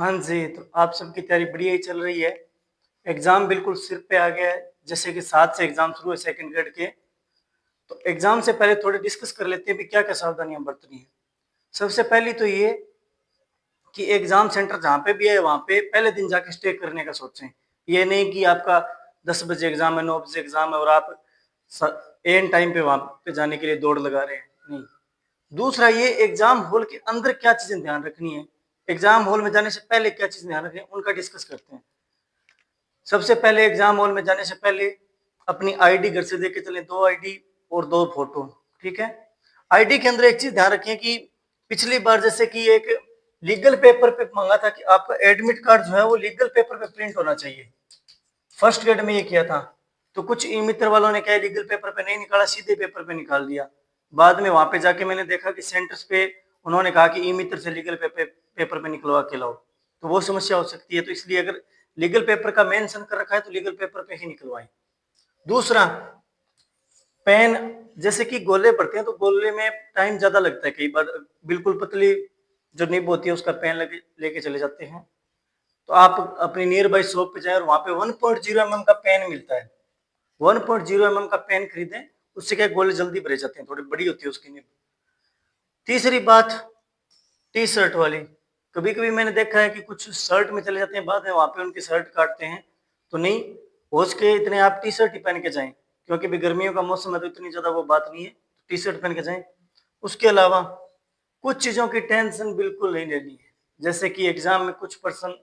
हाँ जी, तो आप सबकी तैयारी बढ़िया ही चल रही है। एग्ज़ाम बिल्कुल सिर पे आ गया है, जैसे कि 7 से एग्ज़ाम शुरू है सेकंड ग्रेड के। तो एग्ज़ाम से पहले थोड़े डिस्कस कर लेते हैं भी क्या-क्या सावधानियाँ बरतनी है। सबसे पहली तो ये कि एग्ज़ाम सेंटर जहाँ पे भी है, वहाँ पे पहले दिन जाके स्टे करने का सोचें। ये नहीं कि आपका 10 बजे एग्ज़ाम है, 9 बजे एग्ज़ाम है और आप स ऐन टाइम पे वहाँ पे जाने के लिए दौड़ लगा रहे हैं, नहीं। दूसरा ये एग्ज़ाम हॉल के अंदर क्या चीज़ें ध्यान रखनी है, एग्ज़ाम हॉल में जाने से पहले क्या चीज़ें ध्यान रखनी है, उनका डिस्कस करते हैं। सबसे पहले एग्जाम हॉल में जाने से पहले अपनी आईडी घर से लेके चलें, 2 आईडी और 2 फोटो, ठीक है। आईडी के अंदर एक चीज ध्यान रखें कि पिछली बार जैसे कि एक लीगल पेपर पे मांगा था कि आपका एडमिट कार्ड जो है वो लीगल पेपर पे प्रिंट होना चाहिए। फर्स्ट ग्रेड में ये किया था, तो कुछ ई मित्र वालों ने क्या लीगल पेपर पे नहीं निकाला, सीधे पेपर पे निकाल दिया। बाद में वहां पे जाके मैंने देखा कि सेंटर्स पे उन्होंने कहा कि ई मित्र से लीगल पेपर पे निकलवा के लाओ, तो वो समस्या हो सकती है। तो इसलिए अगर लीगल पेपर का मेंशन कर रखा है तो लीगल पेपर पे ही निकलवाएं। दूसरा, पेन, जैसे कि गोले पड़ते हैं तो गोले में टाइम ज्यादा लगता है, कई बार बिल्कुल पतली जो निब होती है उसका पेन लेके चले जाते हैं। तो आप अपनी नियर बाई शॉप पे जाए और वहां पे 1.0 mm का पेन मिलता है, 1.0 mm का पेन खरीदें, उससे क्या गोले जल्दी भरे जाते हैं, थोड़ी बड़ी होती है उसकी निब। तीसरी बात, टी शर्ट वाली, कभी कभी मैंने देखा है कि कुछ शर्ट में चले जाते हैं, बाद में वहां पे उनकी शर्ट काटते हैं। तो नहीं, हो सके इतने आप टी शर्ट ही पहन के जाएं, क्योंकि भी गर्मियों का मौसम है तो इतनी ज्यादा वो बात नहीं है, टी शर्ट पहन के जाएं। उसके अलावा कुछ चीजों की टेंशन बिल्कुल नहीं लेनी है, जैसे कि एग्जाम में कुछ पर्सन,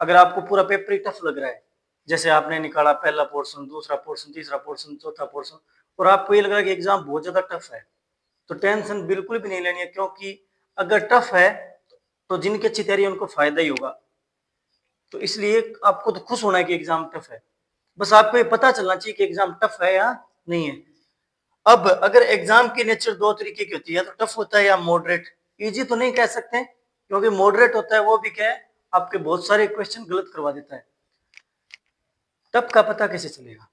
अगर आपको पूरा पेपर ही टफ लग रहा है, जैसे आपने निकाला पहला पोर्शन, दूसरा पोर्शन, तीसरा पोर्शन, चौथा पोर्शन, और आपको ये लग रहा है कि एग्जाम बहुत ज्यादा टफ है, तो टेंशन बिल्कुल भी नहीं लेनी है, क्योंकि अगर टफ है तो जिनकी अच्छी तैयारी है उनको फायदा ही होगा। तो इसलिए आपको तो खुश होना है कि एग्जाम टफ है, बस आपको ये पता चलना चाहिए कि एग्जाम टफ है या नहीं है। अब अगर एग्जाम की नेचर दो तरीके की होती है, तो टफ होता है या मॉडरेट। इजी तो नहीं कह सकते, क्योंकि मॉडरेट होता है वो भी क्या है, आपके बहुत सारे क्वेश्चन गलत करवा देता है। टफ का पता कैसे चलेगा?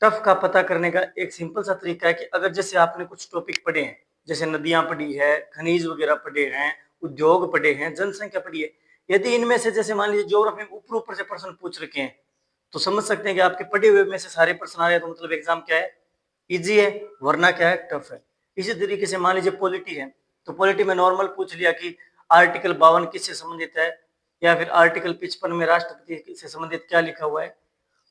टफ का पता करने का एक सिंपल सा तरीका है कि अगर जैसे आपने कुछ टॉपिक पढ़े हैं, जैसे नदियां पढ़ी है, खनिज वगैरह पढ़े हैं, उद्योग पढ़े हैं, जनसंख्या पढ़ी है, यदि इनमें से जैसे मान लीजिए ज्योग्राफी में ऊपर ऊपर से प्रश्न पूछ रखे हैं, तो समझ सकते हैं कि आपके पढ़े हुए में से सारे प्रश्न आ रहे हैं, तो मतलब एग्जाम क्या है, इजी है, वरना क्या है, टफ है। इसी तरीके से मान लीजिए पॉलिटी है, तो पॉलिटी में नॉर्मल पूछ लिया कि आर्टिकल 52 किससे संबंधित है, या फिर आर्टिकल 55 में राष्ट्रपति से संबंधित क्या लिखा हुआ है,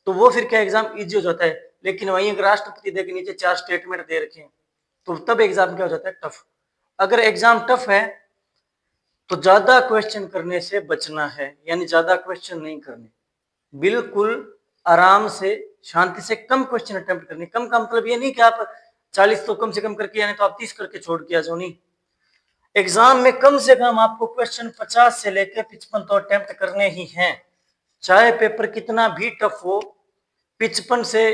तो वो फिर क्या एग्जाम इजी हो जाता है। लेकिन वहीं अगर राष्ट्रपति दे के नीचे 4 स्टेटमेंट दे रखे हैं, तो तब एग्जाम क्या हो जाता है, टफ। अगर एग्जाम टफ है तो ज्यादा क्वेश्चन करने से बचना है, यानी ज्यादा क्वेश्चन नहीं करने, बिल्कुल आराम से शांति से कम क्वेश्चन अटेम्प्ट करने। कम का मतलब ये नहीं कि आप 40 तो कम से कम करके, यानी तो आप 30 करके छोड़ के आ जाओ, नहीं। एग्जाम में कम से कम आपको क्वेश्चन 50 से लेकर 55 तो अटेम्प्ट करने ही हैं, चाहे पेपर कितना भी टफ हो, 55 से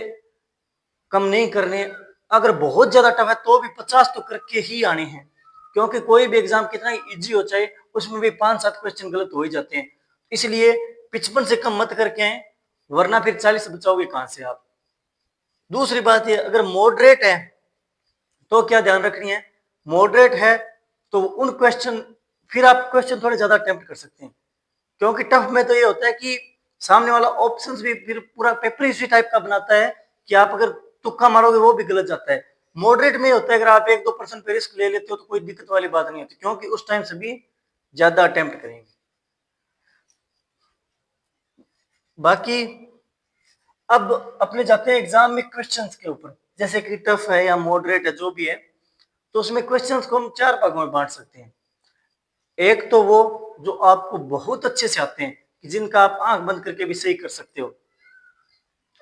कम नहीं करने। अगर बहुत ज्यादा टफ है तो भी 50 तो करके ही आने हैं, क्योंकि कोई भी एग्जाम कितना इजी हो चाहे, उसमें भी 5-7 क्वेश्चन गलत हो ही जाते हैं। इसलिए 55 से कम मत करके आए, वरना फिर 40 बचाओगे कहां से आप। दूसरी बात ये, अगर मॉडरेट है तो क्या ध्यान रखनी है, मॉडरेट है तो उन क्वेश्चन, फिर आप क्वेश्चन थोड़े ज्यादा अटेम्प्ट कर सकते हैं, क्योंकि टफ में तो ये होता है कि सामने वाला ऑप्शंस भी फिर पूरा पेपर इसी टाइप का बनाता है कि आप अगर तुक्का मारोगे वो भी गलत जाता है। मॉडरेट में होता है अगर आप 1-2% पे रिस्क ले लेते हो तो कोई दिक्कत वाली बात नहीं होती, क्योंकि उस टाइम सभी ज्यादा अटेम्प्ट करेंगे। बाकी अब अपने जाते हैं एग्जाम में क्वेश्चंस के ऊपर, जैसे कि टफ है या मॉडरेट है जो भी है, तो उसमें क्वेश्चंस को हम 4 भागों में बांट सकते हैं। एक तो वो जो आपको बहुत अच्छे से आते हैं, कि जिनका आप आंख बंद करके भी सही कर सकते हो,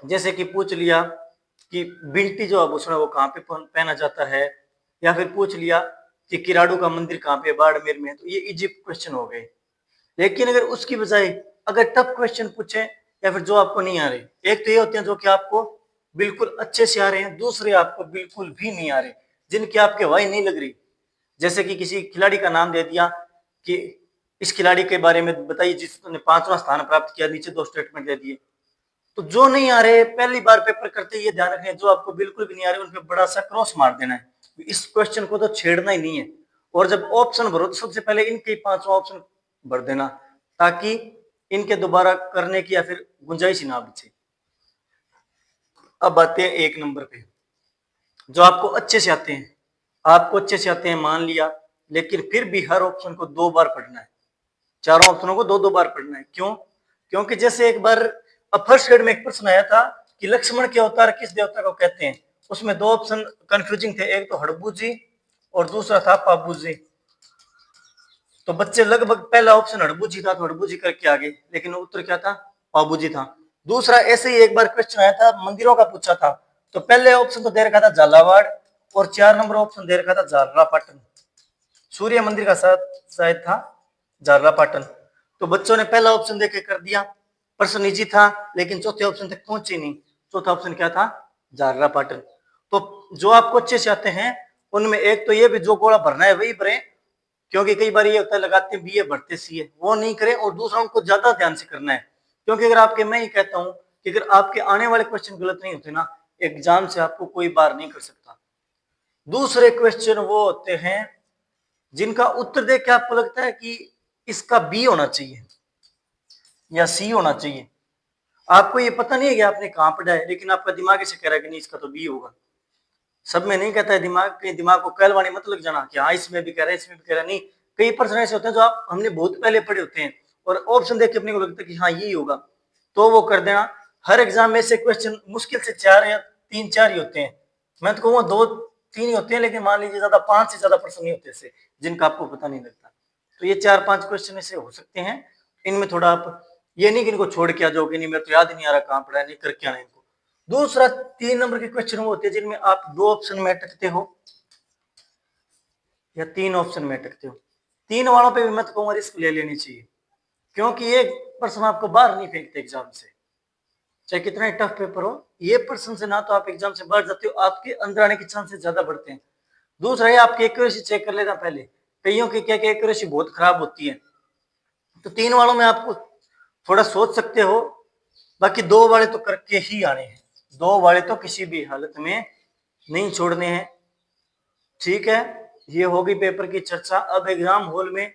जैसे कि पूछ लिया कि बिंटी जो आभूषण है वो कहाँ पे पहना जाता है, या फिर पूछ लिया कि किराड़ू का मंदिर कहाँ पे, बाड़मेर में है, तो ये इजी क्वेश्चन हो गए। लेकिन अगर उसकी बजाय अगर टफ क्वेश्चन पूछे, या फिर जो आपको नहीं आ रहे, एक तो ये होते हैं जो कि आपको बिल्कुल अच्छे से आ रहे हैं, दूसरे आपको बिल्कुल भी नहीं आ रहे, जिनकी आपके वाई नहीं लग रही। जैसे कि किसी खिलाड़ी का नाम दे दिया कि इस खिलाड़ी के बारे में बताइए जिसने 5वां स्थान प्राप्त किया, नीचे 2 स्टेटमेंट दे दिए। तो जो नहीं आ रहे, पहली बार पेपर करते ये ध्यान रखना है, जो आपको बिल्कुल भी नहीं आ रहे उन पे बड़ा सा क्रॉस मार देना है, इस क्वेश्चन को तो छेड़ना ही नहीं है। और जब ऑप्शन भरो तो सबसे पहले इनके 5वां ऑप्शन भर देना, ताकि इनके दोबारा करने की या फिर गुंजाइश ना बचे। अब आते हैं 1 नंबर पे, जो आपको अच्छे से आते हैं। आपको अच्छे से आते हैं मान लिया, लेकिन फिर भी हर ऑप्शन को 2 बार पढ़ना है। चारों ऑप्शनों को 2-2 बार पढ़ना है। क्यों? क्योंकि जैसे एक बार फर्स्ट ग्रेड में एक प्रश्न आया था कि लक्ष्मण के अवतार किस देवता को कहते हैं। उसमें 2 ऑप्शन कंफ्यूजिंग थे, एक तो हड़बू जी और दूसरा था पाबू जी। तो बच्चे लगभग पहला ऑप्शन हड़बू जी था तो हड़बू जी करके आ गए, लेकिन उत्तर क्या था? पाबू जी था। दूसरा ऐसे ही एक बार क्वेश्चन आया था, मंदिरों का पूछा था, तो पहले ऑप्शन तो दे रखा था झालावाड़ और 4 नंबर ऑप्शन दे रखा था झालरापाटन। सूर्य मंदिर का शायद था झालरापाटन। तो बच्चों ने पहला ऑप्शन देके कर दिया, प्रश्न इजी था, लेकिन चौथे ऑप्शन तक पहुंचे नहीं। चौथा ऑप्शन क्या था? झालरापाटन। तो जो आपको अच्छे से आते हैं उनमें एक तो ये भी जो गोला भरना है वही भरे, क्योंकि कई बार ये होता है लगाते हैं बीए भरते सीए, वो नहीं करें। और दूसरा उनको ज्यादा ध्यान से करना है, क्योंकि अगर आपके, मैं ये कहता हूं कि अगर आपके आने वाले क्वेश्चन गलत नहीं होते ना, एग्जाम से आपको कोई बार नहीं कर सकता। दूसरे क्वेश्चन वो होते हैं जिनका उत्तर देख के आपको लगता है कि इसका बी होना चाहिए या सी होना चाहिए। आपको ये पता नहीं है कि आपने कहां पढ़ा है, लेकिन आपका दिमाग ऐसे कह रहा है कि नहीं इसका तो बी होगा। सब में नहीं कहता है दिमाग, के दिमाग को कहलवाने मत लग जाना कि हाँ इसमें भी कह रहा है इसमें भी कह रहा है। नहीं, कई प्रश्न ऐसे होते हैं जो आप हमने बहुत पहले पढ़े होते हैं और ऑप्शन देख के अपने को लगता है कि हाँ यही होगा, तो वो कर देना। हर एग्जाम में से क्वेश्चन मुश्किल से 4 या 3-4 ही होते हैं। मैं तो कहूँगा 2-3 ही होते हैं, लेकिन मान लीजिए ज्यादा 5 से ज्यादा प्रश्न नहीं होते ऐसे जिनका आपको पता नहीं लगता। तो ये 4-5 क्वेश्चन ऐसे हो सकते हैं। इनमें थोड़ा आप ये नहीं कि इनको छोड़ के आ जाओ कि नहीं मेरे तो याद ही नहीं आ रहा कहाँ पढ़ा है, नहीं करके आना इनको। दूसरा 3 नंबर के क्वेश्चन वो होते हैं जिनमें आप 2 ऑप्शन में अटकते हो या 3 ऑप्शन में अटकते हो। 3 वालों पे भी मत कहूंगा रिस्क ले लेनी चाहिए, क्योंकि ये प्रश्न आपको बाहर नहीं फेंकते एग्जाम से, चाहे कितना ही टफ पेपर हो। ये प्रश्न से ना तो आप एग्जाम से बाहर जाते हो, आपके अंदर आने के चांसेस ज्यादा बढ़ते हैं। दूसरा ये आपकी एक्यूरेसी चेक कर लेना पहले, कईयों की क्या क्या एक्यूरेसी बहुत खराब होती है। तो 3 वालों में आपको थोड़ा सोच सकते हो, बाकी 2 वाले तो करके ही आने हैं। 2 वाले तो किसी भी हालत में नहीं छोड़ने हैं। ठीक है, ये होगी पेपर की चर्चा। अब एग्जाम हॉल में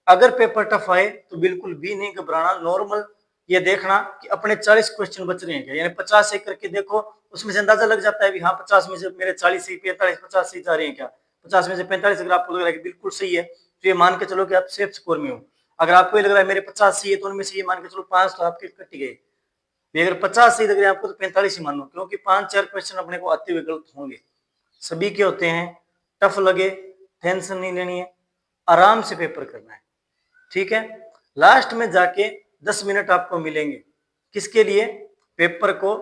अगर पेपर टफ आए तो बिल्कुल भी नहीं घबराना, नॉर्मल ये देखना कि अपने 40 क्वेश्चन बच रहे हैं क्या, यानी 50 से करके देखो, उसमें से अंदाजा लग जाता है भी हाँ 50 में से मेरे 40 से 45 50 से जा रहे हैं क्या। 50 में से 45 अगर आपको लग रहा है कि बिल्कुल सही है तो ये मान के चलो कि आप सेफ स्कोर में हो। अगर आपको ये लग रहा है मेरे 50 सही है तो उनमें से ये मान के चलो 5 तो आपके कट गए। अगर 50 सही लग रहे हैं आपको तो 45 ही मानो, क्योंकि 5-4 क्वेश्चन अपने को आते हुए गलत होंगे, सभी के होते हैं। टफ लगे टेंशन नहीं लेनी है, आराम से पेपर करना है। ठीक है, लास्ट में जाके 10 मिनट आपको मिलेंगे किसके लिए? पेपर को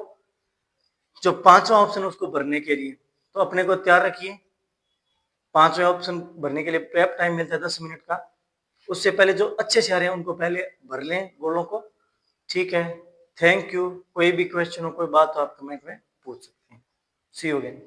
जो 5वां ऑप्शन उसको भरने के लिए। तो अपने को तैयार रखिए, 5वें ऑप्शन भरने के लिए प्रेप टाइम मिलता है 10 मिनट का। उससे पहले जो अच्छे से आ रहे हैं उनको पहले भर लें गोलों को। ठीक है, थैंक यू। कोई भी क्वेश्चन हो कोई बात हो आप कमेंट में पूछ सकते हैं। सी यू अगेन।